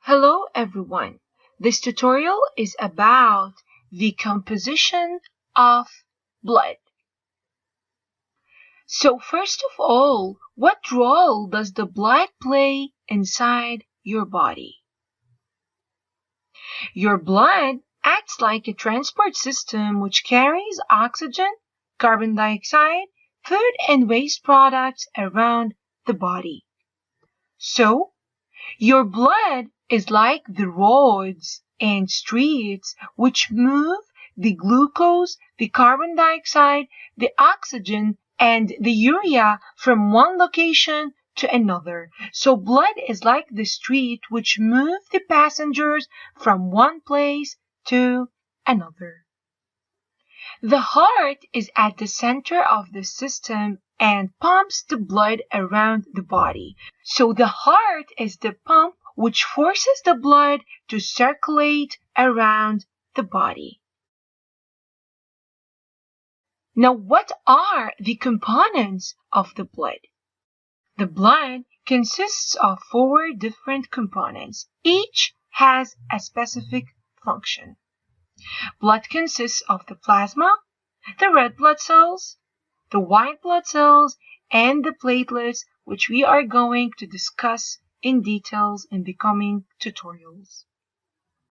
Hello everyone. This tutorial is about the composition of blood. So first of all, what role does the blood play inside your body? Your blood acts like a transport system which carries oxygen, carbon dioxide, food and waste products around the body. So, your blood is like the roads and streets which move the glucose, the carbon dioxide, the oxygen, and the urea from one location to another. So blood is like the street which moves the passengers from one place to another. The heart is at the center of the system and pumps the blood around the body. So the heart is the pump which forces the blood to circulate around the body. Now, what are the components of the blood? The blood consists of 4 different components. Each has a specific function. Blood consists of the plasma, the red blood cells, the white blood cells, and the platelets, which we are going to discuss in details in the coming tutorials.